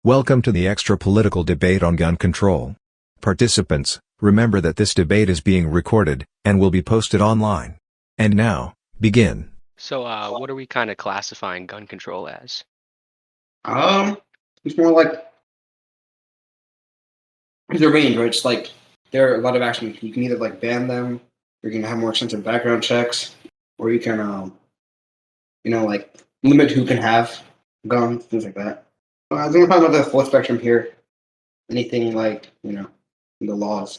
Welcome to the extra-political debate on gun control. Participants, remember that this debate is being recorded, and will be posted online. And now, begin. So, what are we kind of classifying gun control as? It's more like the range, right? It's like there are a lot of actions. You can either like ban them, or you can have more extensive background checks, or you can, like limit who can have guns, things like that. I think I'm talking about the full spectrum here. Anything like the laws.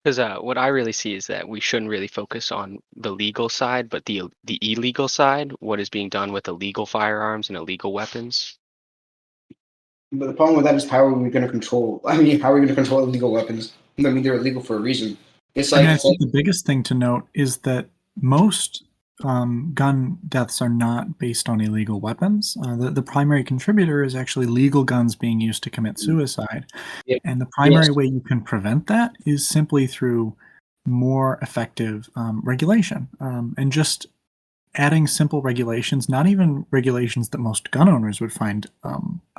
Because what I really see is that we shouldn't really focus on the legal side, but the illegal side, what is being done with illegal firearms and illegal weapons. But the problem with that is how are we going to control? How are we going to control illegal weapons? I mean, they're illegal for a reason. It's like I think the biggest thing to note is that most gun deaths are not based on illegal weapons. The primary contributor is actually legal guns being used to commit suicide. Yep. And the primary way you can prevent that is simply through more effective regulation and just adding simple regulations, not even regulations that most gun owners would find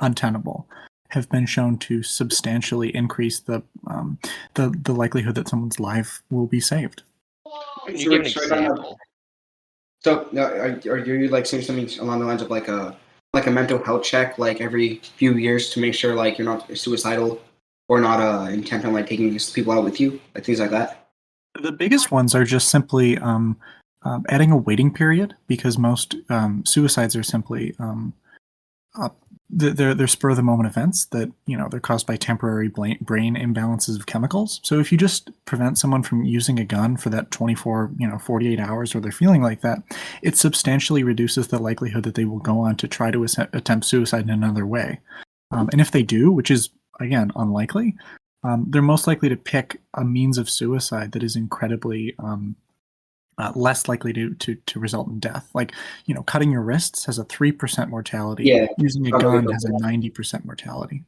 untenable, have been shown to substantially increase the likelihood that someone's life will be saved. Can you give an example? So, are you like saying something along the lines of like a mental health check, like every few years to make sure like you're not suicidal or not intent on like taking these people out with you, like things like that? The biggest ones are just simply adding a waiting period, because most suicides are simply they're spur of the moment events that they're caused by temporary brain imbalances of chemicals. So if you just prevent someone from using a gun for that 24 48 hours where they're feeling like that, it substantially reduces the likelihood that they will go on to try to attempt suicide in another way. And if they do, which is again unlikely, they're most likely to pick a means of suicide that is incredibly less likely to result in death. Like, cutting your wrists has a 3% mortality. Yeah. Using a gun has a 90% mortality.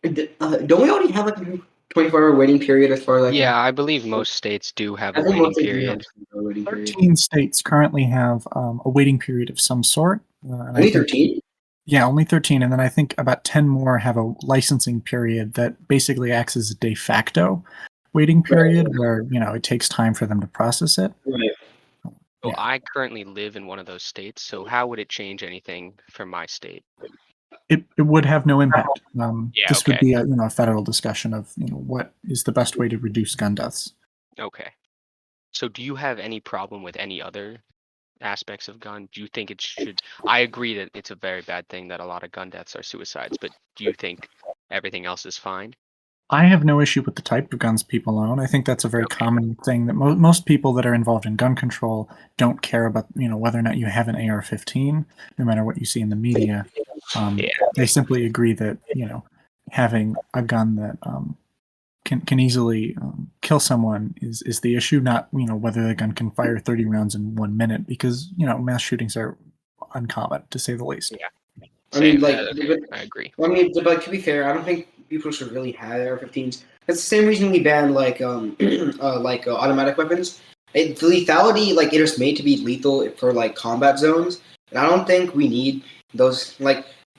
Don't we already have like a 24-hour waiting period as far as like? Yeah, I believe most states do have a waiting period. 13 states currently have a waiting period of some sort. Only 13? Yeah, only 13. And then I think about 10 more have a licensing period that basically acts as a de facto waiting period, where it takes time for them to process it. Right. So yeah. I currently live in one of those states, so how would it change anything for my state? It would have no impact. This would be a federal discussion of what is the best way to reduce gun deaths. Okay. So do you have any problem with any other aspects of gun? Do you think it should? I agree that it's a very bad thing that a lot of gun deaths are suicides, but do you think everything else is fine? I have no issue with the type of guns people own. I think that's a very common thing that most people that are involved in gun control don't care about, whether or not you have an AR-15, no matter what you see in the media. They simply agree that, having a gun that can easily kill someone is the issue, not, whether the gun can fire 30 rounds in 1 minute, because, mass shootings are uncommon, to say the least. Yeah. I mean, I agree. I mean, but to be fair, I don't think people should really have AR-15s. It's the same reason we banned automatic weapons. The lethality, it is made to be lethal for combat zones, and I don't think we need those.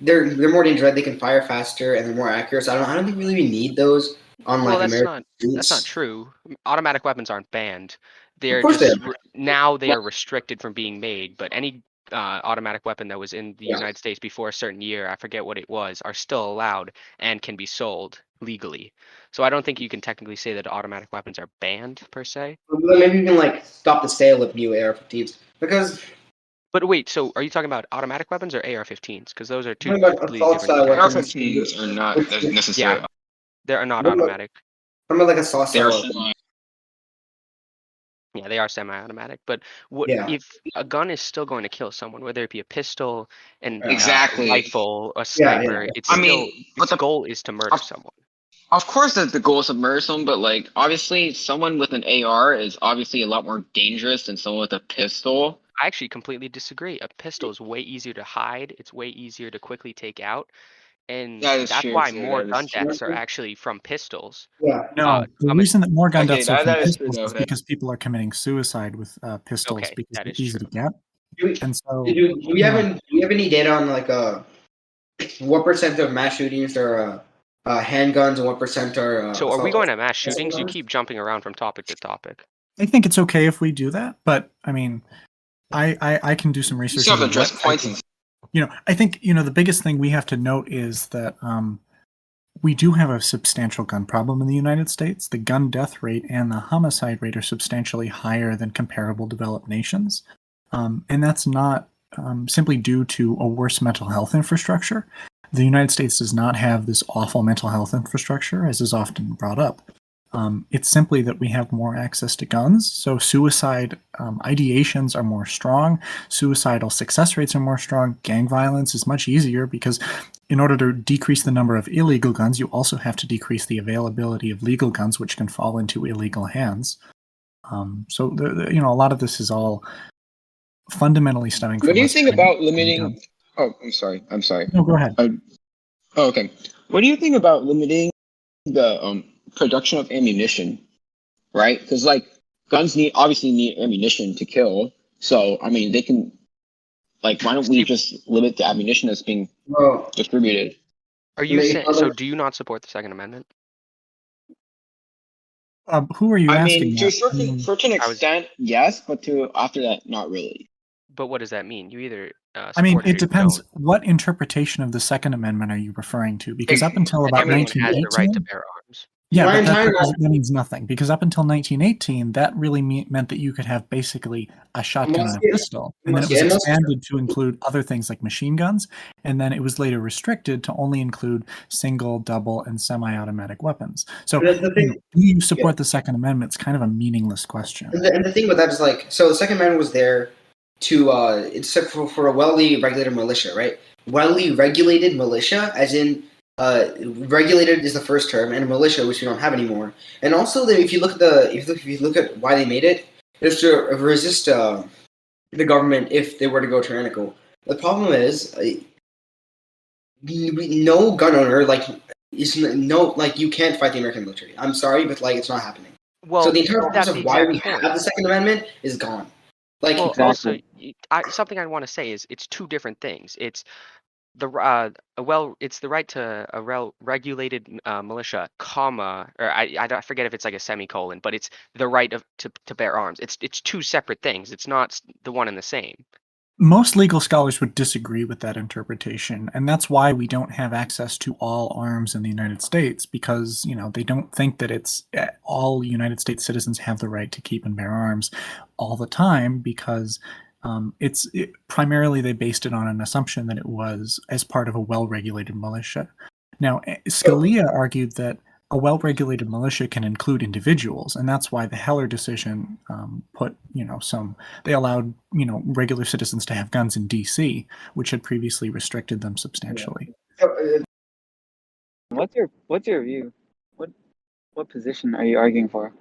They're more dangerous. They can fire faster and they're more accurate. So I don't think really we need those on American streets. That's not true. Automatic weapons aren't banned. They're just now they are restricted from being made. But any automatic weapon that was in the United States before a certain year, I forget what it was, are still allowed and can be sold legally. So I don't think you can technically say that automatic weapons are banned per se. Maybe you can stop the sale of new AR-15s because. But wait, so are you talking about automatic weapons or AR-15s? Because those are two completely different. AR-15s are not necessarily. Yeah, they are not automatic. I'm like a saw cell. Yeah, they are semi-automatic, but if a gun is still going to kill someone, whether it be a pistol, a rifle, a sniper, the goal is to murder someone. Of course, the goal is to murder someone, but obviously, someone with an AR is obviously a lot more dangerous than someone with a pistol. I actually completely disagree. A pistol is way easier to hide. It's way easier to quickly take out. And that's why more gun deaths are actually from pistols. Yeah. No, the reason that more gun deaths are from pistols is because people are committing suicide with pistols because they're easy to get. Do we have any data on what percent of mass shootings are handguns and what percent are So are we going to mass assault shootings? You guns? keep jumping around from topic to topic. I think it's okay if we do that, but I mean, I can do some You research. still have to into address what points. type of- I think the biggest thing we have to note is that we do have a substantial gun problem in the United States. The gun death rate and the homicide rate are substantially higher than comparable developed nations, and that's not simply due to a worse mental health infrastructure. The United States does not have this awful mental health infrastructure, as is often brought up. It's simply that we have more access to guns, so suicide ideations are more strong, suicidal success rates are more strong, gang violence is much easier because in order to decrease the number of illegal guns, you also have to decrease the availability of legal guns, which can fall into illegal hands. So, a lot of this is all fundamentally stemming from. What do you think about limiting? Guns. Oh, I'm sorry. No, go ahead. Okay. What do you think about limiting the production of ammunition? Right, because like guns obviously need ammunition to kill. So I mean, they can. Like, why don't we just limit the ammunition that's being distributed? Are you saying so? Do you not support the Second Amendment? Who are you I asking? mean, to a certain extent, yes, but to after that, not really. But what does that mean? You either I mean, support it depends. don't. What interpretation of the Second Amendment are you referring to? Because up until about Everyone has the 1918, right to bear arms. yeah, but that means nothing. Because up until 1918, that really meant that you could have basically a shotgun and a pistol, and then it was expanded to include other things like machine guns, and then it was later restricted to only include single, double, and semi-automatic weapons. So, do you support the Second Amendment? It's kind of a meaningless question. And the thing with that is so the Second Amendment was there to it's for a well-regulated militia, right? Well regulated militia, as in regulated is the first term, and militia, which we don't have anymore. And also, if you look at why they made it, it's to resist the government if they were to go tyrannical. The problem is, no gun owner you can't fight the American military. I'm sorry, but it's not happening. Well, so the entire purpose of why we have the Second Amendment is gone. Also, something I want to say is it's two different things. It's it's the right to a regulated militia, comma, or I forget if it's like a semicolon, but it's the right to bear arms. It's two separate things. It's not the one and the same. Most legal scholars would disagree with that interpretation, and that's why we don't have access to all arms in the United States, because they don't think that it's all United States citizens have the right to keep and bear arms all the time, because primarily they based it on an assumption that it was as part of a well-regulated militia. Now, Scalia argued that a well-regulated militia can include individuals, and that's why the Heller decision they allowed regular citizens to have guns in D.C., which had previously restricted them substantially. What's your view? What position are you arguing for?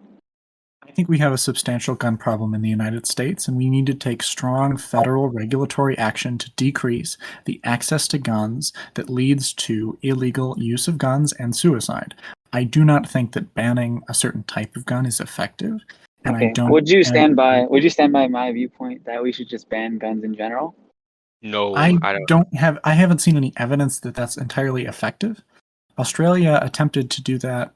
I think we have a substantial gun problem in the United States, and we need to take strong federal regulatory action to decrease the access to guns that leads to illegal use of guns and suicide. I do not think that banning a certain type of gun is effective. And okay. Would you stand by my viewpoint that we should just ban guns in general? No, I haven't seen any evidence that that's entirely effective. Australia attempted to do that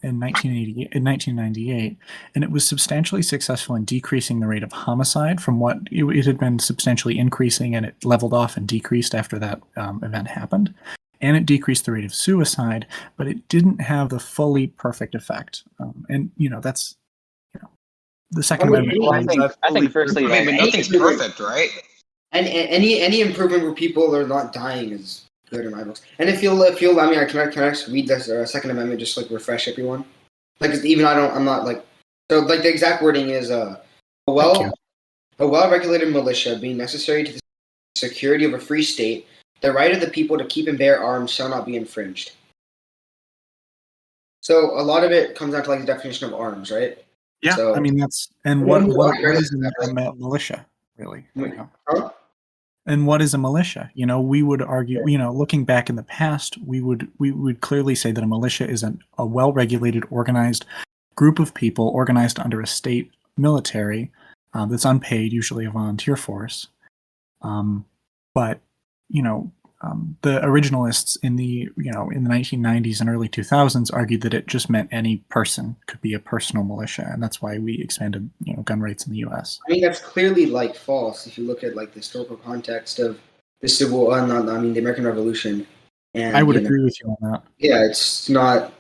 in 1998, and it was substantially successful in decreasing the rate of homicide from what it had been substantially increasing, and it leveled off and decreased after that event happened. And it decreased the rate of suicide, but it didn't have the fully perfect effect. That's the Second Amendment. I think firstly, nothing's perfect, right? And any improvement where people are not dying is good in my books. And if you'll, I mean, can I read the Second Amendment just refresh everyone? I'm not the exact wording is a well-regulated militia being necessary to the security of a free state. The right of the people to keep and bear arms shall not be infringed. So a lot of it comes down to the definition of arms, right? Yeah, so, I mean what is a militia really? Huh? And what is a militia? We would argue. Looking back in the past, we would clearly say that a militia is a well-regulated, organized group of people organized under a state military that's unpaid, usually a volunteer force. But The originalists in the 1990s and early 2000s argued that it just meant any person could be a personal militia, and that's why we expanded gun rights in the U.S. I mean, that's clearly like false if you look at like the historical context of the the American Revolution. And I would agree with you on that. Yeah, it's not.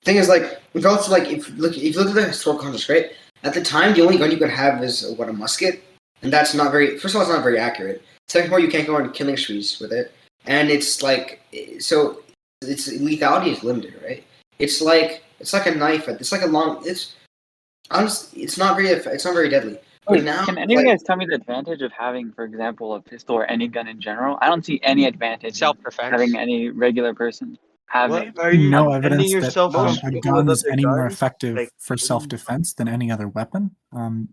Thing is, like, it's also like if you look at the historical context, right? At the time, the only gun you could have is a musket, and that's not very. First of all, it's not very accurate. Second of all, you can't go on killing sprees with it, and it's like so. Its lethality is limited, right? It's like a knife. It's like a long. It's not very deadly. Wait, now, can any of you guys tell me the advantage of having, for example, a pistol or any gun in general? I don't see any advantage in Self-defense. having any regular person have it. Are you no defending evidence yourself that from a people gun with is other any more guns? effective Like, for self-defense than any other weapon.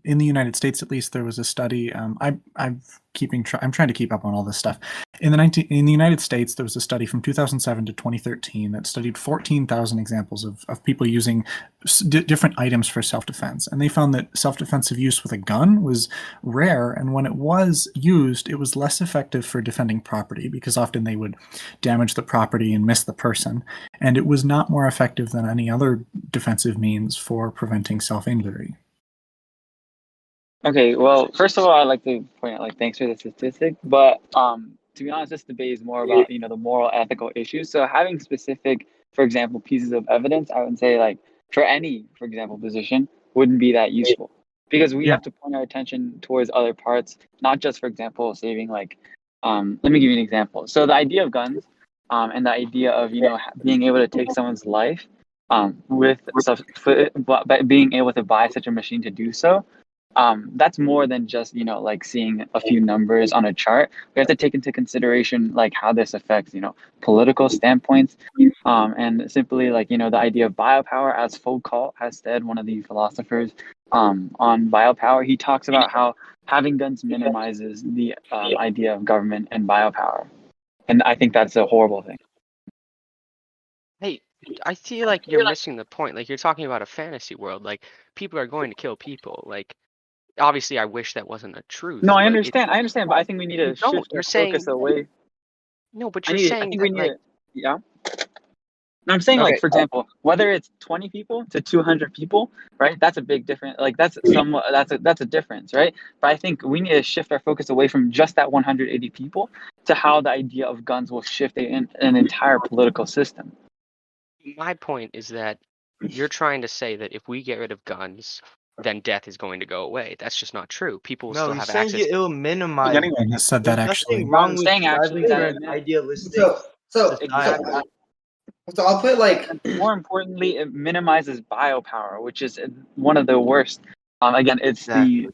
In the United States, at least, there was a study. I'm trying to keep up on all this stuff. In the United States, there was a study from 2007 to 2013 that studied 14,000 examples of people using different items for self-defense, and they found that self-defensive use with a gun was rare, and when it was used, it was less effective for defending property because often they would damage the property and miss the person, and it was not more effective than any other defensive means for preventing self-injury. Okay, well, first of all, I'd like to point out, like, thanks for the statistic, but to be honest, this debate is more about, the moral ethical issues. So having specific, for example, pieces of evidence, I would say, like, for any, for example, position, wouldn't be that useful because we have to point our attention towards other parts, not just, for example, saving, like, let me give you an example. So the idea of guns, and the idea of, being able to take someone's life, with stuff, but being able to buy such a machine to do so, that's more than just like seeing a few numbers on a chart. We have to take into consideration like how this affects political standpoints, and simply like the idea of biopower, as Foucault has said, one of the philosophers on biopower. He talks about how having guns minimizes the idea of government and biopower, and I think that's a horrible thing. Hey, I feel like you're missing the point. Like, you're talking about a fantasy world. Like, people are going to kill people. Like, obviously, I wish that wasn't a truth. No, I Like, understand, but I think we need to shift you're our saying focus away. no, but I you're saying think that, we need like, to, yeah. No, I'm saying, Okay. like, for example, whether it's 20 people to 200 people, right? That's a big difference. Like, that's a difference, right? But I think we need to shift our focus away from just that 180 people to how the idea of guns will shift an entire political system. my point is that you're trying to say that if we get rid of guns, then death is going to go away. That's just not true. People will No, still he's have saying access. it will minimize. Anyone has said that There's actually. nothing wrong I'm with saying actually striving that for it an meant- idealistic So society. I'll put like More importantly, it minimizes biopower, which is one of the worst. Again, it's the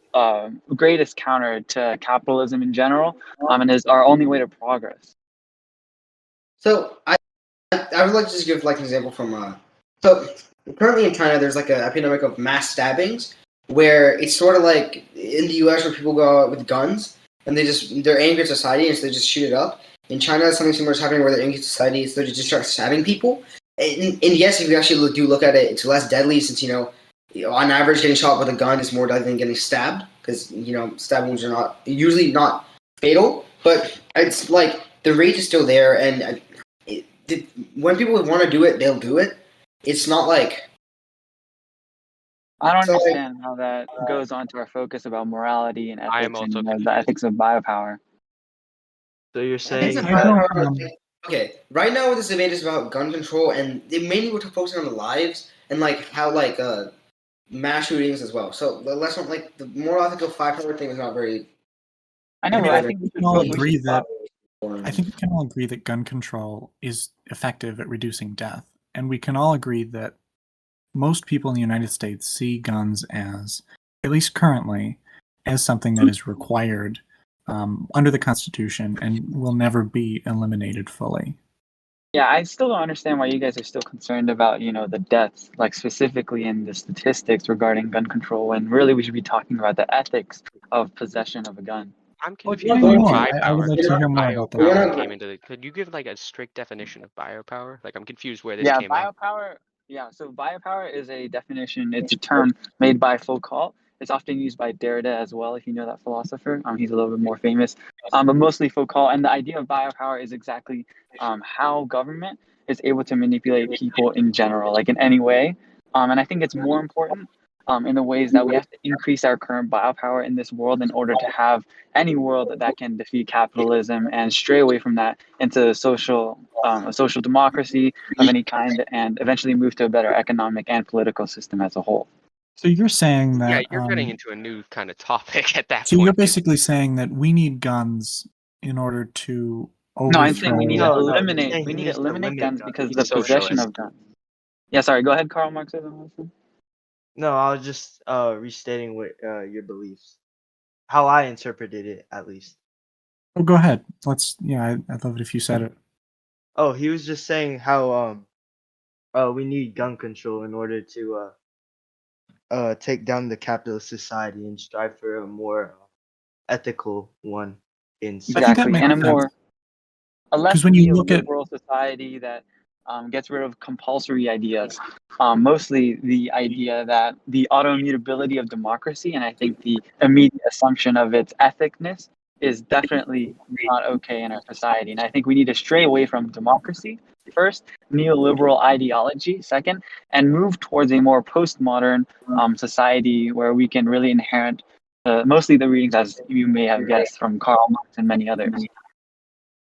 greatest counter to capitalism in general, and is our only way to progress. So I would like to just give like an example from so currently in China there's like an epidemic of mass stabbings where it's sort of like in the US where people go out with guns and they're angry at society and so they just shoot it up. In China something similar is happening where they're angry at society so they just start stabbing people. And yes, if you actually look at it, it's less deadly since on average getting shot with a gun is more deadly than getting stabbed because stab wounds are usually not fatal, but it's like the rate is still there and. When people want to do it, they'll do it. It's not like I don't understand how that goes on to our focus about morality and I am ethics also and the ethics of biopower. So you're saying okay, right now this debate is about gun control, and mainly we're focusing on the lives and like how like mass shootings as well. So let's not like the moral ethical firepower thing is not very. I know, but I think we can all agree that. I think we can all agree that gun control is effective at reducing death, and we can all agree that most people in the United States see guns as, at least currently, as something that is required under the Constitution and will never be eliminated fully. Yeah, I still don't understand why you guys are still concerned about, the deaths, like specifically in the statistics regarding gun control, when really we should be talking about the ethics of possession of a gun. I'm confused I would like to hear more about that. Biopower came into the. Could you give like a strict definition of biopower? Like, I'm confused where this came out. Biopower. Yeah, so biopower is a definition. It's a term made by Foucault. It's often used by Derrida as well, if you know that philosopher. He's a little bit more famous. But mostly Foucault. And the idea of biopower is exactly how government is able to manipulate people in general, like in any way. And I think it's more important in the ways that we have to increase our current biopower in this world in order to have any world that can defeat capitalism and stray away from that into a social democracy of any kind, and eventually move to a better economic and political system as a whole. So you're saying Yeah, that you're getting into a new kind of topic at that so point. you're basically saying that we need guns in order to No, I'm saying we need to No, eliminate. saying We he need to needs to eliminate limit guns guns. because He's the a possession socialist. of guns. Yeah, sorry. Go ahead, Karl Marx. No, I was just restating what your beliefs, how I interpreted it at least. Oh, go ahead. I'd love it if you said it. Oh, he was just saying how we need gun control in order to take down the capitalist society and strive for a more ethical one in I think that Exactly, makes and sense. a less Because when you look at neoliberal society that gets rid of compulsory ideas, mostly the idea that the autoimmutability of democracy, and I think the immediate assumption of its ethicness is definitely not okay in our society. And I think we need to stray away from democracy first, neoliberal ideology second, and move towards a more postmodern society where we can really inherit mostly the readings, as you may have guessed, from Karl Marx and many others.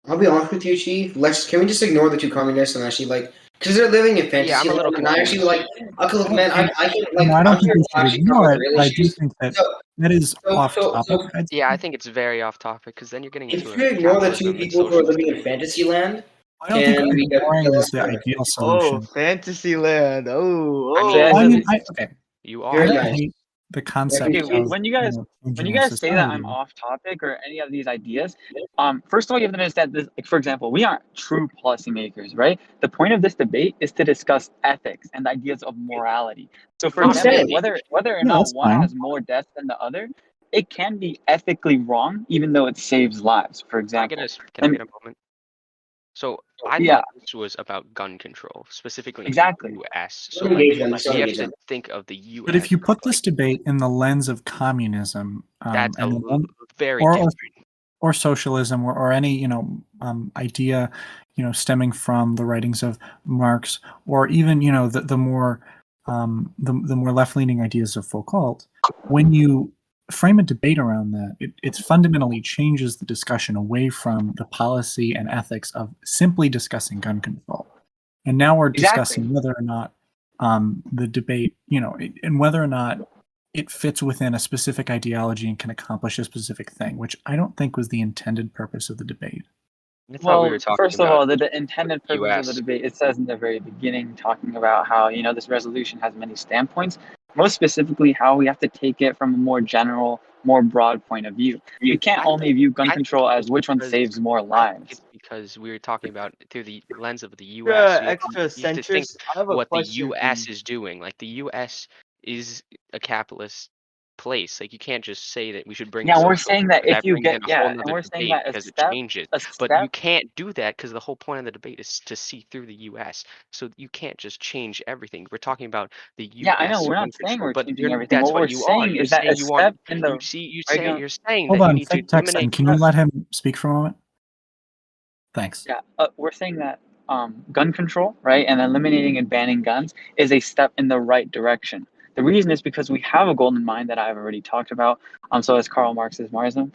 I'll be honest with you, Chief. Can we just ignore the two communists and actually because they're living in fantasy Yeah, I'm a little land, and I actually okay, look, man, I can I don't I'm think here we to should actually talk ignore about it, the real but I do issues. think that So, that is off so topic. I'd Yeah, I say. think it's very off topic because then you're getting if into we a ignore the two capitalism and people who are socialism. living in fantasy land, I don't think can we get ignoring is the ideal Oh, solution. Fantasyland. Oh, I mean, So, oh. Well, I mean, okay. You Very are. I nice. hate the concept okay, of when you guys changing our say that I'm society. off topic or any of these ideas, first of all, you have to understand this. Like, for example, we aren't true policymakers, right? The point of this debate is to discuss ethics and the ideas of morality. So, for Not example, everything. whether or No, not that's one fine. has more deaths than the other, it can be ethically wrong, even though it saves lives. For Can I get example, a moment? So I yeah, thought this was about gun control, specifically in exactly. the U.S. So Don't engage them. Just don't we have engage to them. think of the U.S. But if you put like this debate in the lens of communism, that's and very or different. or socialism, or any idea, stemming from the writings of Marx, or even the more the more left leaning ideas of Foucault, when you frame a debate around that, it fundamentally changes the discussion away from the policy and ethics of simply discussing gun control, and now we're Exactly. discussing whether or not the debate, and whether or not it fits within a specific ideology and can accomplish a specific thing, which I don't think was the intended purpose of the debate. I thought we Well, were talking first of about all, the intended purpose of the U.S. debate, it says in the very beginning, talking about how, this resolution has many standpoints, most specifically how we have to take it from a more general, more broad point of view. We can't only view gun I think control it as was which one because- saves more I think lives. it's because we were talking about through the lens of the Extra, U.S. extra You have to think centrist. I have a what the question for U.S. you. is doing. Like the U.S. is a capitalist place. Like you can't just say that we should bring Yeah, we're socialism. saying that if you brings get, in a whole and nother we're saying debate that because it a changes. step, But you can't do that because the whole point of the debate is to see through the U.S. So you can't just change everything. We're talking about the U.S. yeah, I know, we're gun not saying control, we're but changing everything. that's What we're what you are. saying You're is that saying a you want. step in the You're saying Hold that you on, need to Texan, eliminate. can you let him speak for a moment? Thanks. Yeah, we're saying that gun control, right, and eliminating and banning guns is a step in the right direction. The reason is because we have a goal in mind that I've already talked about. So as Karl Marx's Marxism,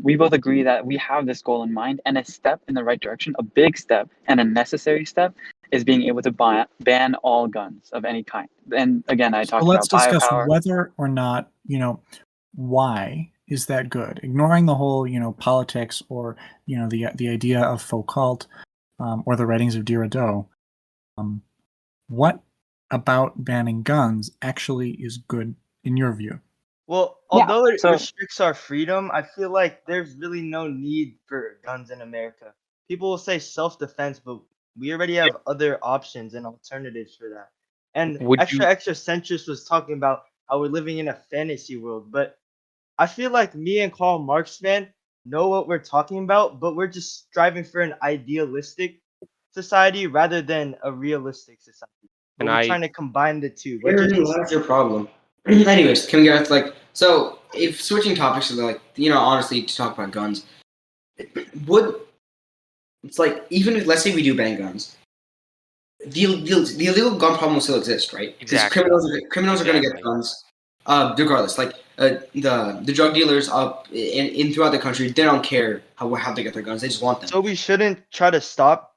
we both agree that we have this goal in mind, and a step in the right direction, a big step and a necessary step, is being able to ban all guns of any kind. And again, I So talked let's about discuss biopower. whether or not, why is that good? Ignoring the whole, politics, or, the idea of Foucault, or the writings of Derrida, what about banning guns actually is good in your view? Well, Yeah, although it so- restricts our freedom, I feel like there's really no need for guns in America. People will say self-defense, but we already have other options and alternatives for that. And Would extra centrist was talking about how we're living in a fantasy world, but I feel like me and Karl Marx fan know what we're talking about, but we're just striving for an idealistic society rather than a realistic society. But And we're I- trying to combine the two. That's your problem. Anyways, can we get so if switching topics to honestly to talk about guns, would it's like even if let's say we do ban guns, the illegal gun problem will still exist, right? Because Exactly. criminals are going to get guns, regardless. Like the drug dealers up in throughout the country, they don't care how they get their guns; they just want them. So we shouldn't try to stop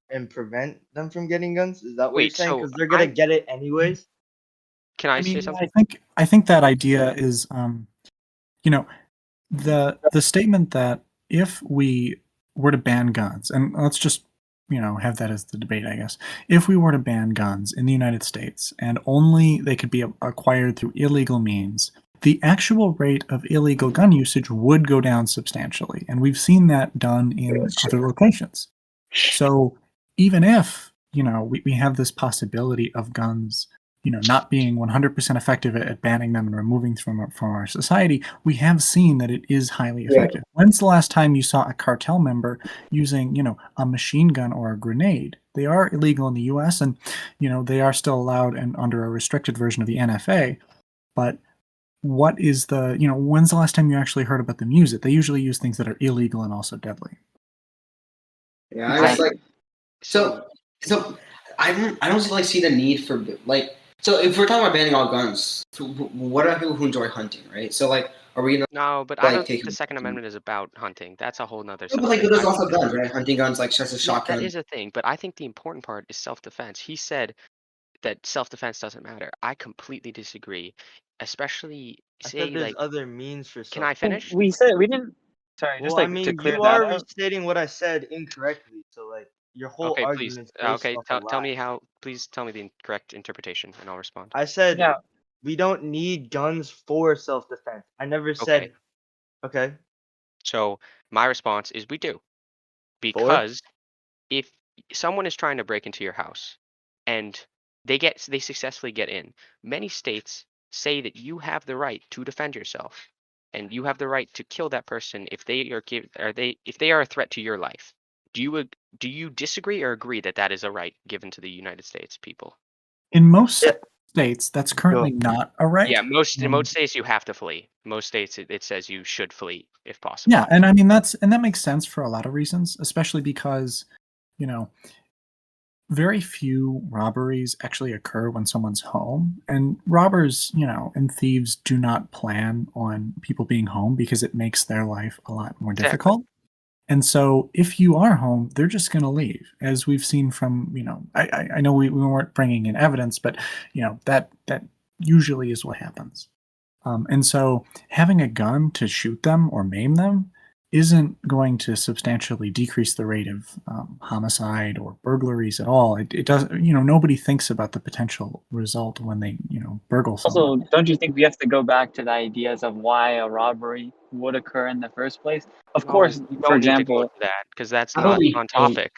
and prevent them from getting guns. Is that what you're Wait, saying? so Because they're gonna get it anyways. Can I say mean, something? I think that idea is, you know, the statement that if we were to ban guns, and let's just have that as the debate, I guess. If we were to ban guns in the United States and only they could be acquired through illegal means, the actual rate of illegal gun usage would go down substantially, and we've seen that done in other locations. So even if we have this possibility of guns not being 100% effective at banning them and removing from our society, we have seen that it is highly effective. When's the last time you saw a cartel member using, a machine gun or a grenade? They are illegal in the U.S. and, they are still allowed and under a restricted version of the NFA. But what is when's the last time you actually heard about them use it? They usually use things that are illegal and also deadly. Yeah, I just so I don't see the need for So if we're talking about banning all guns, what are people who enjoy hunting, right? So are we gonna No, but I don't think the Second Amendment is about hunting. That's a whole nother but subject. there's also guns, right? Hunting guns just a shotgun. That is a thing, but I think the important part is self-defense. He said that self-defense doesn't matter. I completely disagree, especially I say said there's other means for. Can I finish? We said we didn't. Sorry, just Well, I to mean, clear you that are up. restating what I said incorrectly. So your whole Okay, please. argument's based Okay, off a tell me lie. how. Please tell me the correct interpretation, and I'll respond. I said Yeah. we don't need guns for self-defense. I never said. Okay. So my response is we do, because if someone is trying to break into your house and they successfully get in, many states say that you have the right to defend yourself and you have the right to kill that person if they are a threat to your life. Do you disagree or agree that that is a right given to the United States people? In most states, that's currently not a right. Yeah, in most states you have to flee. Most states it says you should flee if possible. Yeah, and I mean that makes sense for a lot of reasons, especially because very few robberies actually occur when someone's home, and robbers, and thieves do not plan on people being home because it makes their life a lot more difficult. And so if you are home, they're just going to leave, as we've seen from, I know we weren't bringing in evidence, but, that usually is what happens. And so having a gun to shoot them or maim them isn't going to substantially decrease the rate of homicide or burglaries at all. It doesn't, nobody thinks about the potential result when they, burgle someone. Also, don't you think we have to go back to the ideas of why a robbery would occur in the first place? Of course, for example, that because that's not on topic.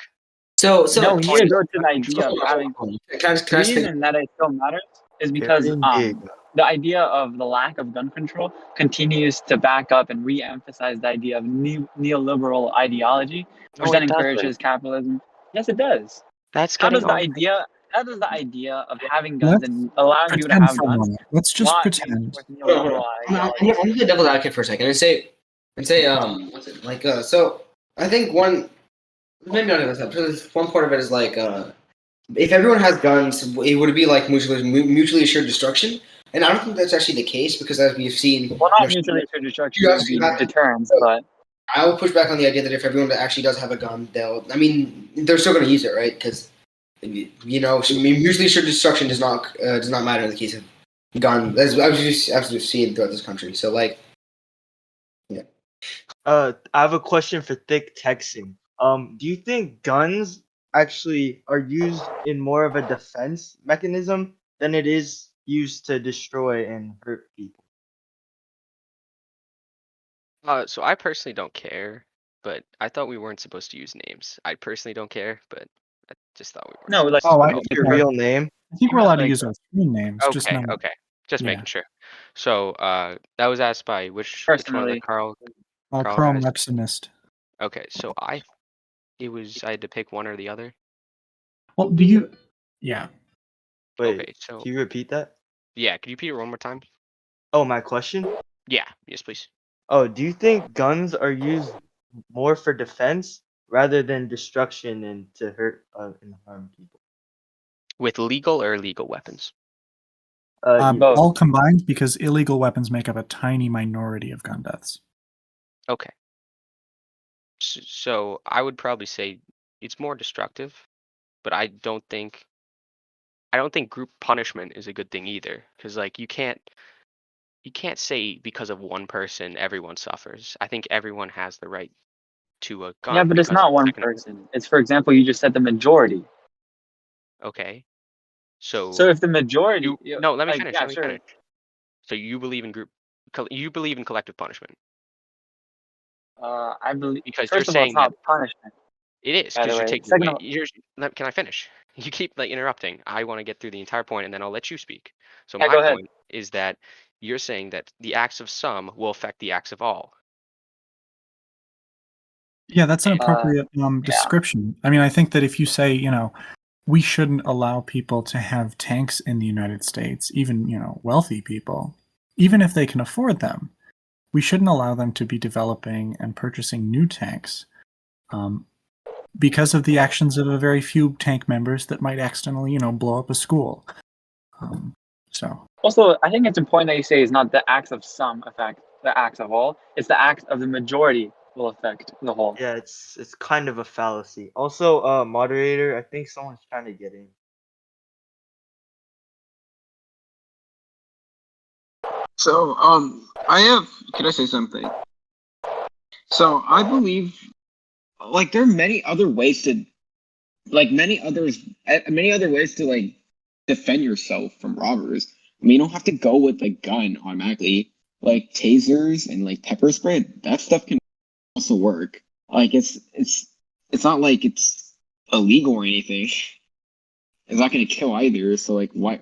So no, we need to go to the idea of having. The reason that it still matters is because the idea of the lack of gun control continues to back up and re-emphasize the idea of neoliberal ideology, which then encourages capitalism. Yes, it does. How does the idea of having guns and allowing you to have guns? Let's just pretend. I'm gonna be devil's advocate for a second and say, what's it like? So I think maybe not even that. One part of it is if everyone has guns, it would be like mutually assured destruction. And I don't think that's actually the case because, as we've seen, well, not mutually assured destruction, would be deterrence. But I will push back on the idea that if everyone actually does have a gun, they're still going to use it, right? Because mutually assured destruction does not matter in the case of gun, as we've seen throughout this country. So, yeah. I have a question for Thick Texan. Do you think guns actually are used in more of a defense mechanism than it is used to destroy and hurt people? So I personally don't care, but I thought we weren't supposed to use names. I personally don't care, but I just thought we weren't. No, like your real name. I think we're allowed to use our screen names. Okay, just making sure. So that was asked by which one of the Carl Chrome Leximist. Okay, so I had to pick one or the other. Well, do you? Yeah. Wait, okay, so can you repeat that? Yeah, could you repeat it one more time? Oh, my question? Yeah. Yes, please. Oh, do you think guns are used more for defense rather than destruction and to hurt and harm people? With legal or illegal weapons? Both. All combined, because illegal weapons make up a tiny minority of gun deaths. Okay. So I would probably say it's more destructive, but I don't think group punishment is a good thing either, because like you can't say because of one person everyone suffers. I think everyone has the right to a Yeah, gun but it's because not one second, person. It's, for example, you just said the majority. okay. So So if the majority, no, let me like, finish. yeah, Let me sure. finish. So you believe in you believe in collective punishment I believe, because you're first of all, it's saying that not punishment, it is by the because you're way. taking Second away. of all, Can I finish? You keep like interrupting. I want to get through the entire point and then I'll let you speak. So yeah, my go ahead. point is that you're saying that the acts of some will affect the acts of all. Yeah, that's an And appropriate Yeah. description. I mean, I think that if you say, we shouldn't allow people to have tanks in the United States, even, wealthy people, even if they can afford them, we shouldn't allow them to be developing and purchasing new tanks because of the actions of a very few tank members that might accidentally, blow up a school. So Also, I think it's important that you say it's not the acts of some affect the acts of all. It's the acts of the majority will affect the whole. Yeah, it's kind of a fallacy. Also, moderator, I think someone's trying to get in. So, can I say something? So, I believe, like, there are many other ways to, like, many other ways to, like, defend yourself from robbers. I mean, you don't have to go with a gun automatically. Like, tasers and, like, pepper spray, that stuff can also work. Like, it's not like it's illegal or anything. It's not gonna kill either, so, like, why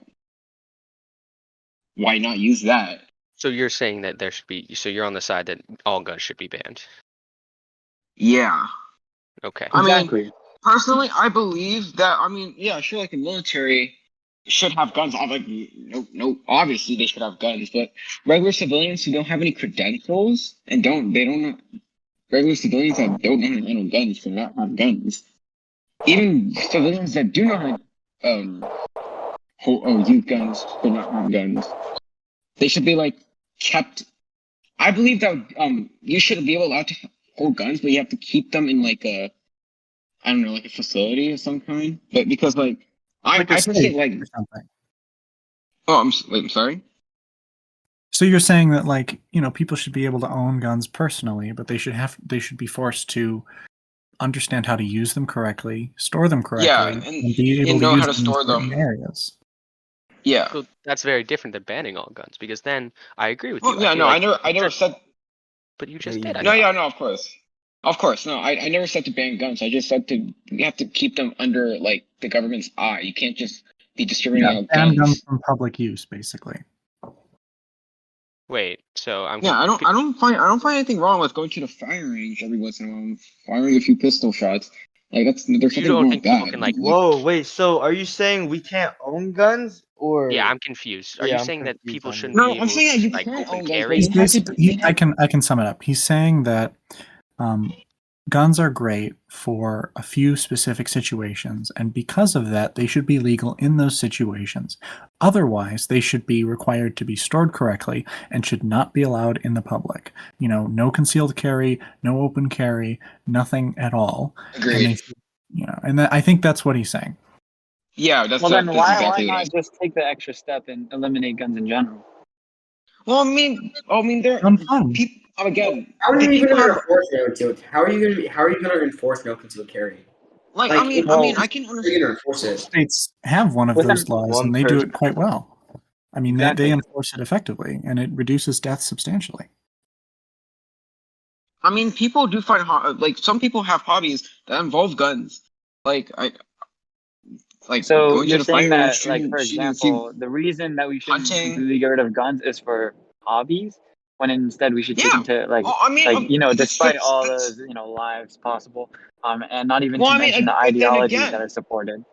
not use that? so you're saying that so you're on the side that all guns should be banned. Yeah. Okay. I mean, Exactly. personally, I believe that. I mean, yeah, sure, like the military should have guns. Like, no, obviously they should have guns, but regular civilians who don't have any credentials and regular civilians that don't know how to handle guns should not have guns. Even civilians that do know how to use guns should not have guns. They should be like kept. I believe that you should be allowed to hold guns, but you have to keep them in like a I don't know, like a facility of some kind. But because like like a I personally state like or something. oh I'm sorry. So you're saying that people should be able to own guns personally, but they should be forced to understand how to use them correctly, store them Yeah, correctly, and be able and to know how use to them in store certain them. areas. Yeah. So that's very different than banning all guns because then I agree with Well, you. I yeah, feel no, like I never said. but you Yeah, just you did. I No, did. thought. yeah, no, of course, no. I never said to ban guns. I just said you have to keep them under like the government's eye. You can't just be distributing Yeah, out ban guns guns. from public use, basically. Wait, so Yeah, I don't find anything wrong with going to the firing range every once in a while, and firing a few pistol shots. Like there's you nothing don't wrong think with people that. can like Whoa, wait. So are you saying we can't own guns, yeah, or I'm confused. Are you yeah, I'm saying that confused people on shouldn't this. No, be I'm able saying that to you like can open own guns, but carry? He's you have to. basically, I can sum it up. He's saying that guns are great for a few specific situations, and because of that, they should be legal in those situations. Otherwise, they should be required to be stored correctly and should not be allowed in the public. No concealed carry, no open carry, nothing at all. And they Agreed. should, I think that's what he's saying. Yeah, Well, then that's why exactly what I. not just take the extra step and eliminate guns in general? Well, I mean, there I'm fine. people again. How are The you even people going to have enforce no concealed? How are you going to enforce no concealed carry? like. Like, Well, I can how are you understand. going to enforce it? States have one of within those laws, and One they do person. it quite well. I mean, they exactly. enforce it effectively, and it reduces deaths substantially. I mean, people do find like some people have hobbies that involve guns. Like like So going to you're the saying firing range, that, like, for shooting a few example, the reason that we shouldn't hunting. completely get rid of guns is for hobbies, when instead we should take Yeah. them to Well, I mean, despite all those lives possible, and not even well, to I mean, mention the but then ideologies that again, are supported.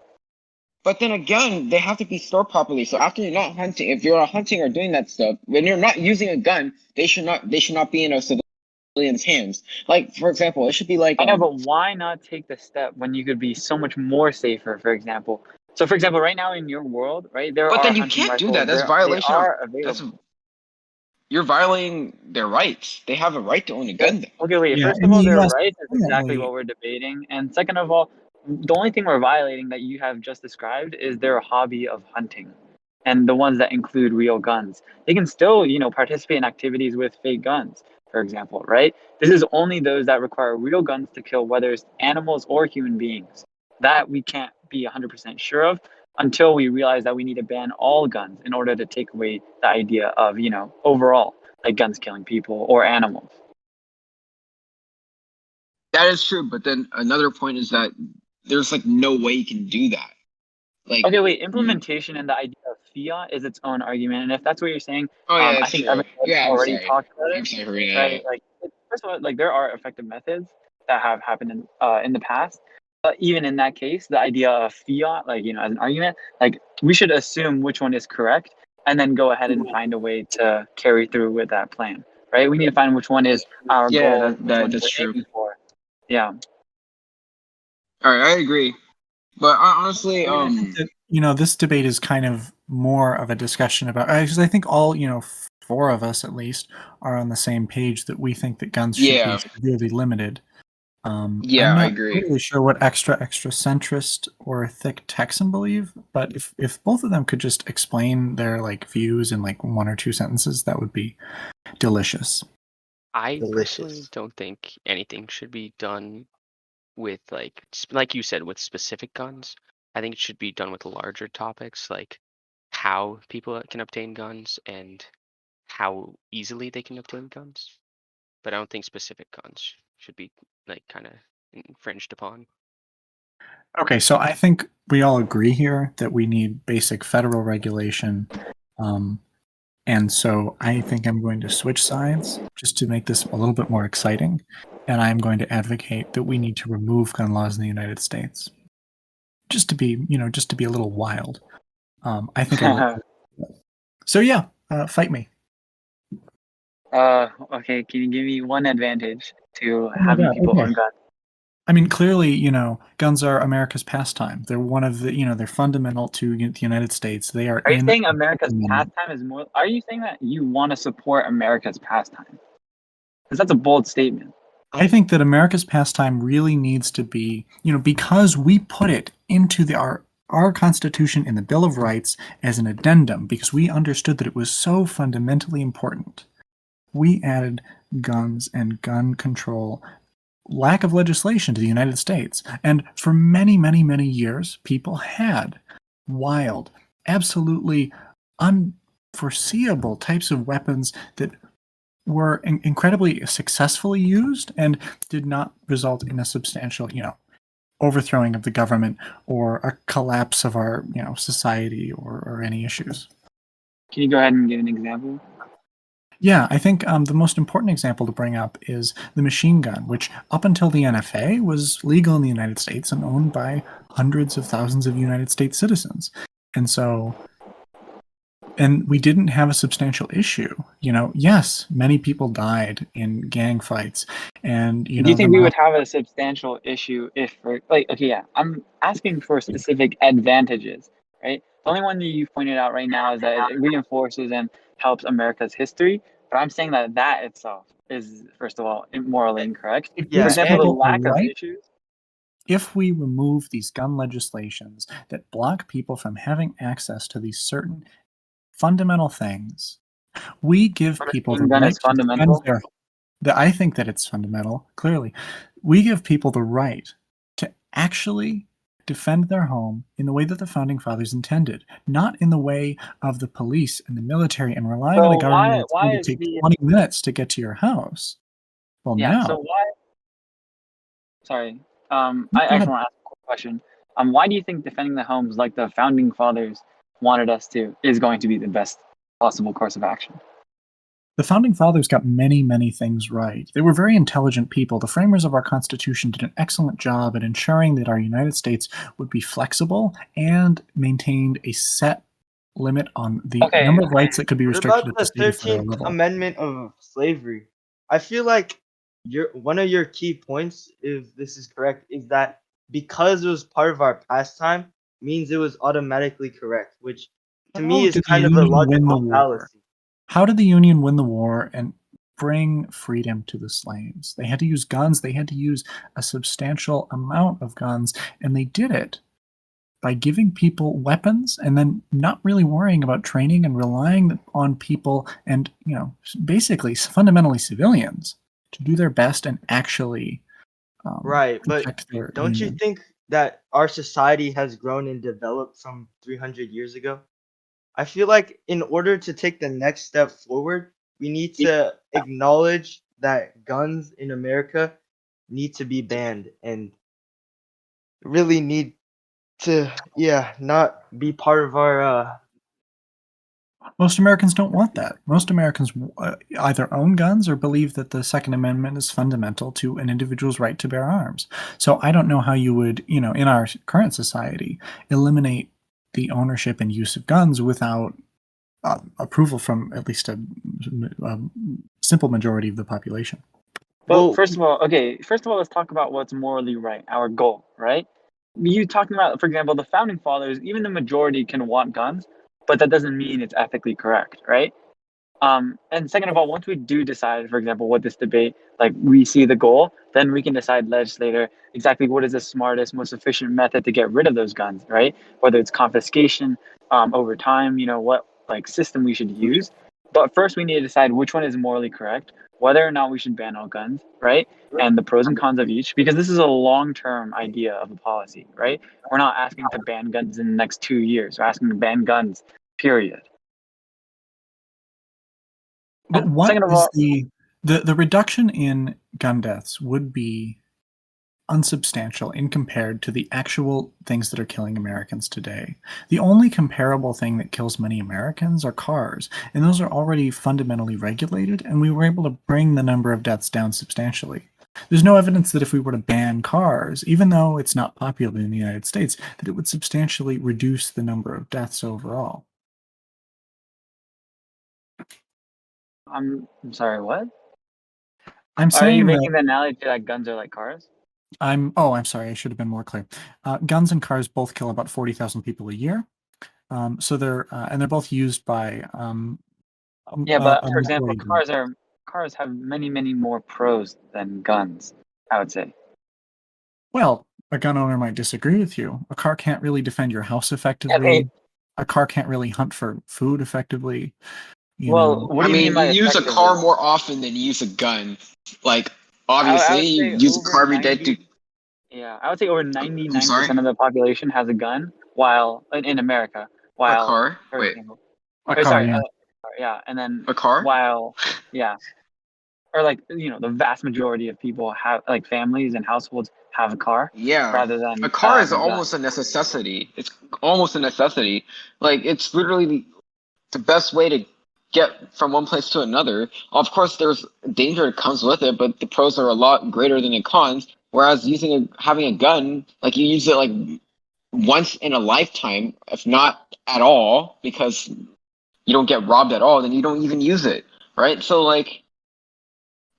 But then again, they have to be stored properly. So after you're not hunting, if you're not hunting or doing that stuff, when you're not using a gun, they should not be in a civilian's hands. Like for example, it should be like I know, but why not take the step when you could be so much more safer, for example? So, for example, right now in your world, right, there But are then you hunting can't do that. rifles. That's They violation of are that's available. you're violating their rights. They have a right to own a gun. Then. Okay, wait. Yeah, First in of all, the their U.S. rights is exactly currently, what we're debating, and second of all, the only thing we're violating that you have just described is their hobby of hunting, and the ones that include real guns. They can still, participate in activities with fake guns, for example, right? This is only those that require real guns to kill, whether it's animals or human beings. That we can't be 100% sure of until we realize that we need to ban all guns in order to take away the idea of, overall, like guns killing people or animals. That is true. But then another point is that there's like no way you can do that. Like Okay, wait. Implementation and the idea of fiat is its own argument, and if that's what you're saying, oh yeah, I that's think true. Evan Yeah, I'm already sorry. talked about I'm it, sorry for bringing that right? up. Like, first of all, like there are effective methods that have happened in the past, but even in that case, the idea of fiat, like as an argument, like we should assume which one is correct, and then go ahead and find a way to carry through with that plan, right? We need to find which one is our Yeah, goal, which one that's we're true. aiming for. Yeah. All right, I agree. But honestly, I mean, I think that this debate is kind of more of a discussion about because I think all four of us at least are on the same page that we think that guns should be yeah, severely limited. I'm yeah, I not agree. totally sure what extra centrist or thick Texan believe, but if both of them could just explain their views in one or two sentences, that would be delicious. I personally Delicious. don't think anything should be done with like you said, with specific guns. I think it should be done with larger topics like how people can obtain guns and how easily they can obtain guns. But I don't think specific guns should be kind of infringed upon. Okay, so I think we all agree here that we need basic federal regulation. And so I think I'm going to switch sides just to make this a little bit more exciting. And I'm going to advocate that we need to remove gun laws in the United States. Just to be, just to be a little wild. I think I would. So yeah, fight me. Okay. Can you give me one advantage to Oh my having God, people okay. own guns? I mean, clearly, guns are America's pastime. They're one of the, they're fundamental to the United States. They are Are you in. saying America's pastime is more? Are you saying that you want to support America's pastime? Because that's a bold statement. I think that America's pastime really needs to be, because we put it into our Constitution in the Bill of Rights as an addendum, because we understood that it was so fundamentally important. We added guns and gun control, lack of legislation to the United States. And for many, many, many years, people had wild, absolutely unforeseeable types of weapons that were incredibly successfully used and did not result in a substantial, overthrowing of the government or a collapse of our, society or any issues. Can you go ahead and give an example? Yeah, I think the most important example to bring up is the machine gun, which up until the NFA was legal in the United States and owned by hundreds of thousands of United States citizens. And we didn't have a substantial issue. Yes, many people died in gang fights. And, Do you think we would have a substantial issue if, okay, yeah, I'm asking for specific advantages, right? The only one that you pointed out right now is that it reinforces and helps America's history. But I'm saying that itself is, first of all, morally incorrect. Yeah, For example, the and lack of issues. If we remove these gun legislations that block people from having access to these certain fundamental things, we give people the Gun right is to defend fundamental. I think that it's fundamental, clearly. We give people the right to actually defend their home in the way that the Founding Fathers intended, not in the way of the police and the military and relying on the government to take 20 minutes to get to your house. Well, now. So why? Sorry. I actually want to ask a quick question. Why do you think defending the homes like the Founding Fathers wanted us to is going to be the best possible course of action? The Founding Fathers got many, many things right. They were very intelligent people. The framers of our Constitution did an excellent job at ensuring that our United States would be flexible and maintained a set limit on the number of rights that could be What restricted about at the the state or federal 13th level. Amendment of slavery? I feel like one of your key points, if this is correct, is that because it was part of our pastime means it was automatically correct, which to me is Did the kind of a Union win the logical war? fallacy. How did the Union win the war and bring freedom to the slaves? They had to use guns. They had to use a substantial amount of guns, and they did it by giving people weapons and then not really worrying about training and relying on people and, basically fundamentally civilians to do their best and actually Right, but protect their don't you union. think that our society has grown and developed from 300 years ago? I feel like in order to take the next step forward, we need to acknowledge that guns in America need to be banned and really need to, not be part of our. Most Americans don't want that. Most Americans either own guns or believe that the Second Amendment is fundamental to an individual's right to bear arms. So I don't know how you would, in our current society, eliminate the ownership and use of guns without approval from at least a simple majority of the population. Well, first of all, let's talk about what's morally right, our goal, right? You talking about, for example, the Founding Fathers, even the majority can want guns, but that doesn't mean it's ethically correct, right? And second of all, once we do decide, for example, what this debate, like we see the goal, then we can decide legislator exactly what is the smartest, most efficient method to get rid of those guns, right? Whether it's confiscation, over time, what like system we should use. But first we need to decide which one is morally correct, whether or not we should ban all guns, right? And the pros and cons of each, because this is a long-term idea of a policy, right? We're not asking to ban guns in the next 2 years. We're asking to ban guns, period. But And what second of is all, the reduction in gun deaths would be unsubstantial in compared to the actual things that are killing Americans today. The only comparable thing that kills many Americans are cars, and those are already fundamentally regulated, and we were able to bring the number of deaths down substantially. There's no evidence that if we were to ban cars, even though it's not popular in the United States, that it would substantially reduce the number of deaths overall. I'm sorry, what? I'm Are you saying making that the analogy that guns are like cars? I'm sorry, I should have been more clear. Guns and cars both kill about 40,000 people a year. So they're both used by Yeah, but a for example, majority group. cars have many, many more pros than guns, I would say. Well, a gun owner might disagree with you. A car can't really defend your house effectively. Okay. A car can't really hunt for food effectively. Well, what do you mean by you use a effectively? car more often than you use a gun. Like, I obviously, would you say use a over car every day 90. to. Yeah, I would say over I'm sorry? 99% of the population has a gun, while in America, A while, car? for Wait, example, A or car, sorry, yeah. yeah, and then a car? while, yeah, or like the vast majority of people have like families and households have a car Yeah. rather than A car is have a gun. almost a necessity. It's almost a necessity. Like, it's literally the best way to get from one place to another. Of course, there's danger that comes with it, but the pros are a lot greater than the cons. Whereas having a gun, like you use it like once in a lifetime, if not at all, because you don't get robbed at all, then you don't even use it, right? So like,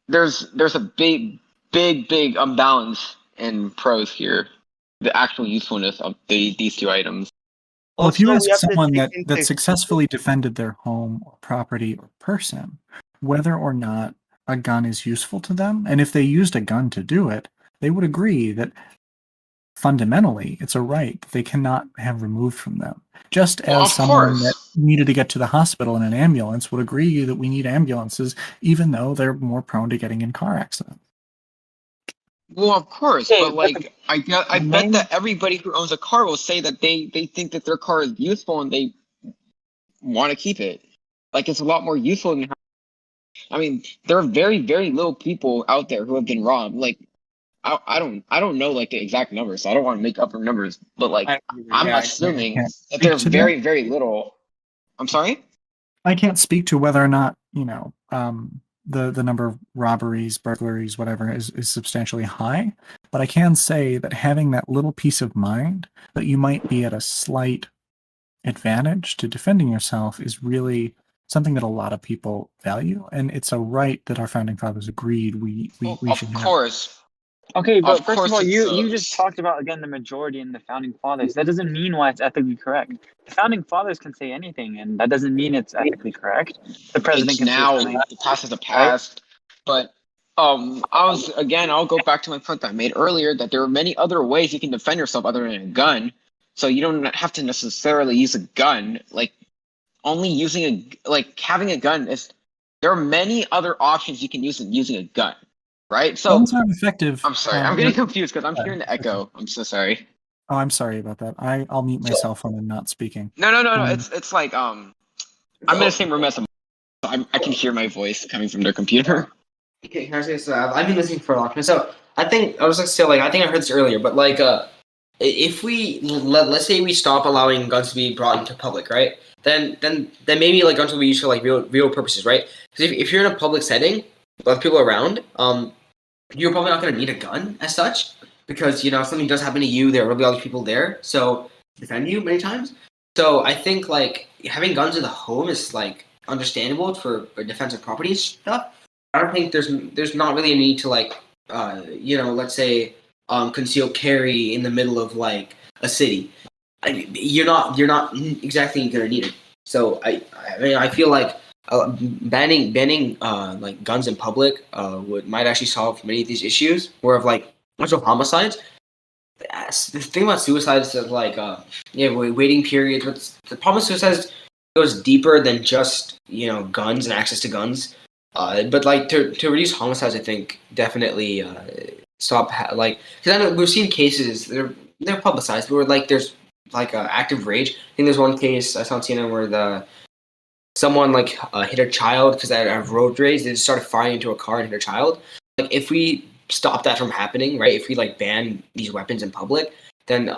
there's a big imbalance in pros here. The actual usefulness of these two items. Well, if you Also, ask we have to someone take that into successfully defended their home or property or person, whether or not a gun is useful to them, and if they used a gun to do it, they would agree that fundamentally it's a right that they cannot have removed from them. Just Well, as of someone that course. needed to get to the hospital in an ambulance would agree that we need ambulances, even though they're more prone to getting in car accidents. Well, of course, Okay, but but like I the bet main that everybody who owns a car will say that they think that their car is useful and they want to keep it. Like, it's a lot more useful than. I mean, there are very little people out there who have been robbed. Like, I don't know like the exact numbers. So I don't want to make up numbers, but like I'm I assuming can't that speak they're to that. very little. I'm sorry? I can't speak to whether or not the number of robberies, burglaries, whatever is substantially high. But I can say that having that little peace of mind that you might be at a slight advantage to defending yourself is really something that a lot of people value, and it's a right that our founding fathers agreed we should Of have. course. Okay, but Of first of course all, it's you just talked about again the majority and the founding fathers. That doesn't mean why it's ethically correct. The founding fathers can say anything, and that doesn't mean it's ethically correct. The president it's can say now something, the past is the right? past. But I'll go back to my point that I made earlier that there are many other ways you can defend yourself other than a gun. So you don't have to necessarily use a gun. Like only having a gun is there are many other options you can use than using a gun. Right? So Guns aren't effective. I'm sorry, I'm getting confused because I'm hearing the echo. I'm so sorry. Oh, I'm sorry about that. I'll mute my cell phone and not speaking. No. It's like I'm in the same room as them. So I can hear my voice coming from their computer. Okay, can I say this? I've been listening for a long time. So I think I was like, say, like I think I heard this earlier, but like, if we let's say we stop allowing guns to be brought into public, right? Then maybe like guns will be used for like real purposes, right? Because if you're in a public setting with people around, you're probably not going to need a gun as such because if something does happen to you, there will be other people there, so defend you many times. So I think like having guns in the home is like understandable for defensive property stuff. I don't think there's not really a need to like let's say concealed carry in the middle of like a city. You're not exactly gonna need it. So I feel like banning like guns in public might actually solve many of these issues. Where of like actual homicides. The thing about suicides is like waiting periods. But the problem with suicides goes deeper than just guns and access to guns. But like to reduce homicides, I think definitely stop because I know we've seen cases they're publicized where like there's like active rage. I think there's one case I saw on CNN where someone like hit a child because they had road rage. They just started firing into a car and hit a child. Like if we stop that from happening, right? If we like ban these weapons in public, then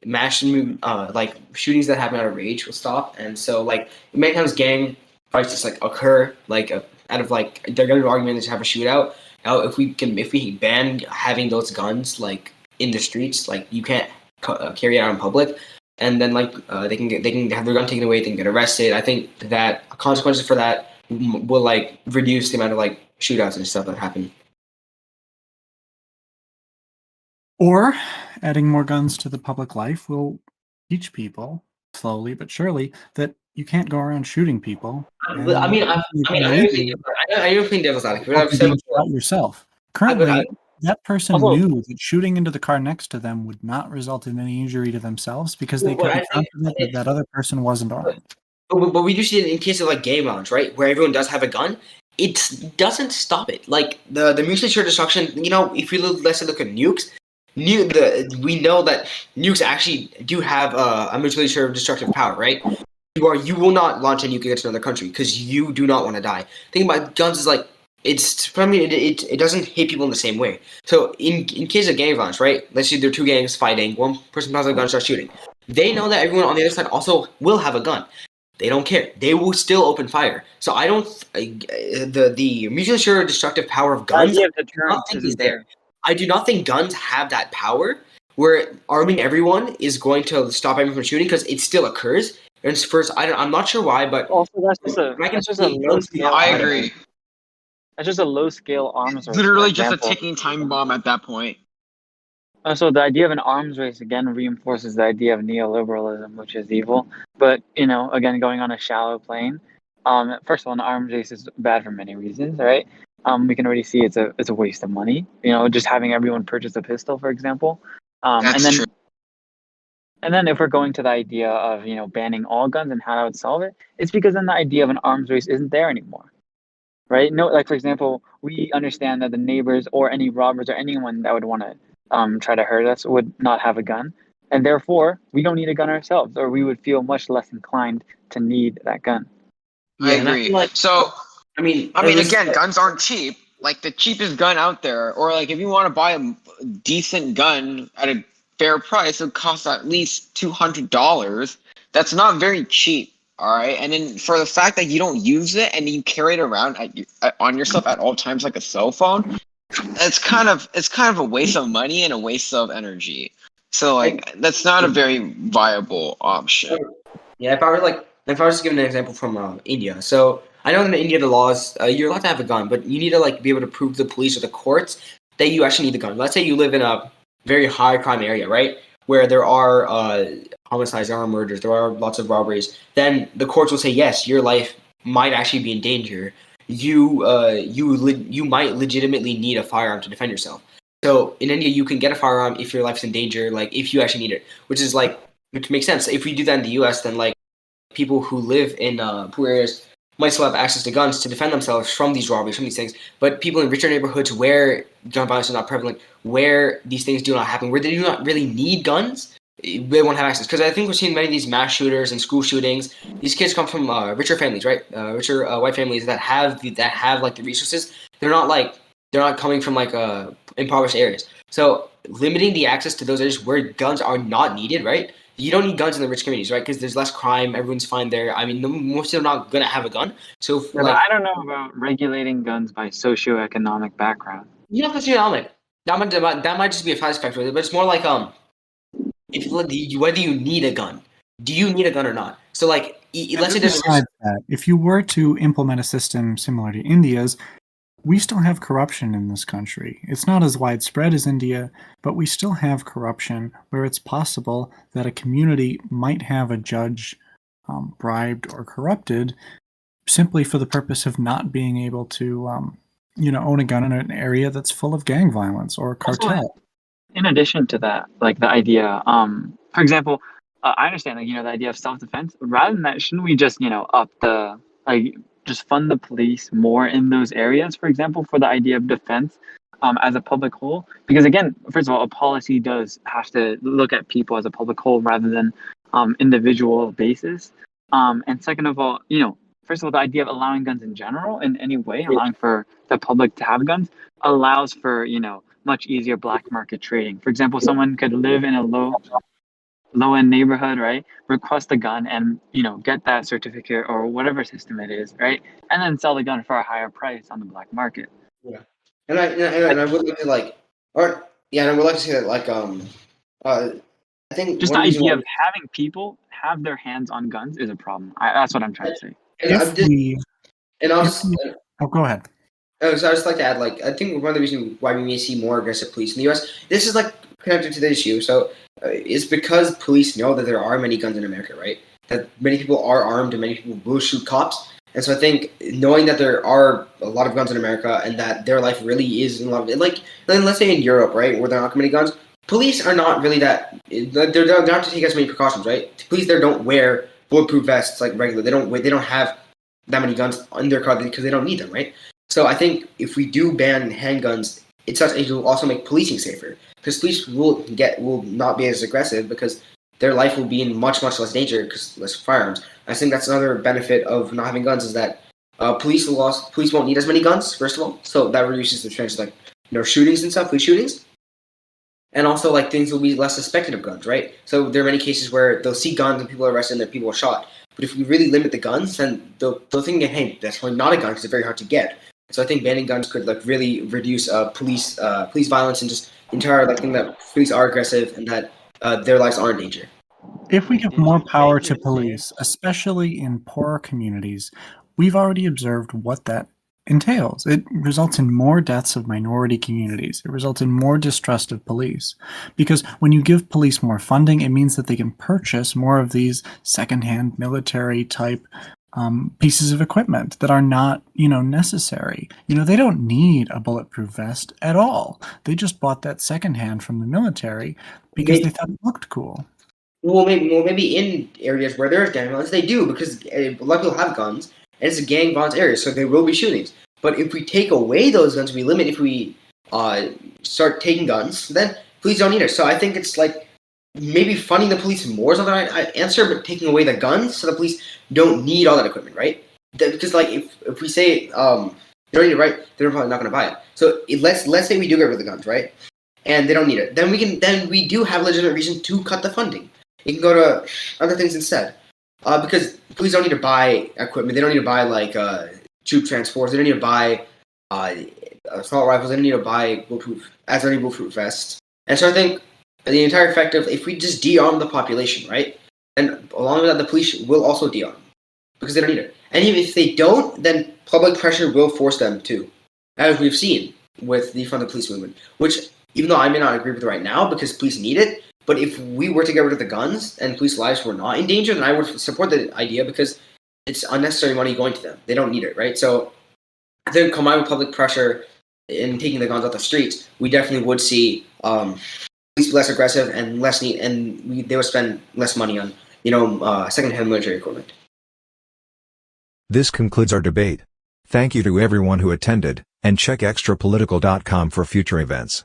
mass like shootings that happen out of rage will stop. And so like many times gang fights just like occur like out of like they're going to argument to have a shootout. Now if we ban having those guns like in the streets, like you can't carry it out in public, and then like they can have their gun taken away, they can get arrested. I think that consequences for that will like reduce the amount of like shootouts and stuff that happen. Or adding more guns to the public life will teach people slowly but surely that you can't go around shooting people. I mean, I'm playing devil's advocate. I've said before yourself. Currently, that person knew that shooting into the car next to them would not result in any injury to themselves because they could be confident that that other person wasn't armed. But we do see it in cases like game rounds, right, where everyone does have a gun. It doesn't stop it. Like the mutually assured destruction. If we let's look at nukes. We know that nukes actually do have a mutually assured destructive power, right? You will not launch a nuke against another country because you do not want to die. The thing about guns is like it doesn't hit people in the same way. So in case of gang violence, right? Let's say there are two gangs fighting. One person has a gun, starts shooting. They know that everyone on the other side also will have a gun. They don't care. They will still open fire. So I don't. The mutually assured destructive power of guns. I don't think is there. I do not think guns have that power where arming everyone is going to stop everyone from shooting because it still occurs. And first, I'm not sure why, but also that's just a low scale. I agree. That's just a low scale arms race. Literally just a ticking time bomb at that point. So the idea of an arms race again reinforces the idea of neoliberalism, which is evil. But again, going on a shallow plane. First of all, an arms race is bad for many reasons, right? We can already see it's a waste of money. Just having everyone purchase a pistol, for example. That's true. And then if we're going to the idea of banning all guns and how that would solve it, it's because then the idea of an arms race isn't there anymore, right? No, like for example, we understand that the neighbors or any robbers or anyone that would want to try to hurt us would not have a gun, and therefore we don't need a gun ourselves, or we would feel much less inclined to need that gun. I agree. I mean, again, guns aren't cheap. Like the cheapest gun out there, or like if you want to buy a decent gun at a fair price, it costs at least $200. That's not very cheap. All right, and then for the fact that you don't use it and you carry it around on yourself at all times like a cell phone, it's kind of a waste of money and a waste of energy. So like that's not a very viable option. Yeah, if I was to give an example from India, so I know in India the laws you're allowed to have a gun, but you need to like be able to prove to the police or the courts that you actually need the gun. Let's say you live in a very high crime area, right, where there are homicides, there are murders, there are lots of robberies. Then the courts will say yes, your life might actually be in danger. You might legitimately need a firearm to defend yourself. So in India, you can get a firearm if your life's in danger, like if you actually need it, which makes sense. If we do that in the U.S., then like people who live in poor areas might still have access to guns to defend themselves from these robberies, from these things. But people in richer neighborhoods where gun violence is not prevalent, where these things do not happen, where they do not really need guns, they won't have access. Because I think we're seeing many of these mass shooters and school shootings. These kids come from richer families, right? Richer white families that have like the resources. They're not coming from like impoverished areas. So limiting the access to those areas where guns are not needed, right? You don't need guns in the rich communities, right? Because there's less crime, everyone's fine there. I mean, most people are not gonna have a gun. So Yeah, but I don't know about regulating guns by socioeconomic background. you don't have to economic. That might just be a side aspect with it, but it's more like whether you need a gun. Do you need a gun or not? So like, let's say Besides that, if you were to implement a system similar to India's, we still have corruption in this country. It's not as widespread as India, but we still have corruption where it's possible that a community might have a judge bribed or corrupted simply for the purpose of not being able to, own a gun in an area that's full of gang violence or cartel. Also, in addition to that, like the idea, for example, I understand, like, the idea of self-defense. Rather than that, shouldn't we just, up the, like, just fund the police more in those areas, for example, for the idea of defense as a public whole? Because again, first of all, a policy does have to look at people as a public whole rather than individual basis. And second of all, first of all, the idea of allowing guns in general in any way, allowing for the public to have guns, allows for, much easier black market trading. For example, someone could live in a low-end neighborhood, right? Request a gun and, get that certificate or whatever system it is, right? And then sell the gun for a higher price on the black market. Yeah, and I would like to and I would like to say that I think Just one the reason idea why- of having people have their hands on guns is a problem. That's what I'm trying to say. and I'm just, and I'll just. Go ahead. So I just like to add, I think one of the reasons why we may see more aggressive police in the U.S. This is connected to the issue. So it's because police know that there are many guns in America, right? That many people are armed and many people will shoot cops. And so I think knowing that there are a lot of guns in America and that their life really is in a lot of it, let's say in Europe, right, where there aren't many guns, police are not really that. They don't have to take as many precautions, right? Police there don't wear bulletproof vests like regular. They don't have that many guns in their car because they don't need them, right? So I think if we do ban handguns, it will also make policing safer because police will not be as aggressive because their life will be in much less danger because less firearms. I think that's another benefit of not having guns is that police won't need as many guns first of all, so that reduces the chance of shootings and stuff, police shootings, and also things will be less suspected of guns, right? So there are many cases where they'll see guns and people are arrested and then people are shot. But if we really limit the guns, then they'll think, hey, that's probably not a gun because it's very hard to get. So I think banning guns could really reduce police violence and just entire think that police are aggressive and that their lives are in danger. If we give more power to police, especially in poorer communities, we've already observed what that entails. It results in more deaths of minority communities. It results in more distrust of police. Because when you give police more funding, it means that they can purchase more of these secondhand military type pieces of equipment that are not, necessary. They don't need a bulletproof vest at all. They just bought that secondhand from the military because they thought it looked cool. Well, maybe in areas where there's gang violence, they do because a lot of people have guns, and it's a gang violence area, so there will be shootings. But if we take away those guns, if we start taking guns, then police don't need it. So I think it's maybe funding the police more is not the right answer, but taking away the guns so the police don't need all that equipment, right? Because if we say they don't need it, right, they're probably not going to buy it. So let's say we do get rid of the guns, right, and they don't need it, then we do have legitimate reason to cut the funding. You can go to other things instead. Because police don't need to buy equipment. They don't need to buy like troop transports. They don't need to buy assault rifles. They don't need to buy bulletproof vests. And so I think the entire effect of if we just de-arm the population, right, and along with that, the police will also de-arm because they don't need it. And even if they don't, then public pressure will force them to, as we've seen with the Defund the Police movement. Which, even though I may not agree with it right now because police need it, but if we were to get rid of the guns and police lives were not in danger, then I would support the idea because it's unnecessary money going to them. They don't need it, right? So I think combined with public pressure in taking the guns off the streets, we definitely would see police be less aggressive and less need, and they would spend less money on, secondhand military equipment. This concludes our debate. Thank you to everyone who attended, and check extrapolitical.com for future events.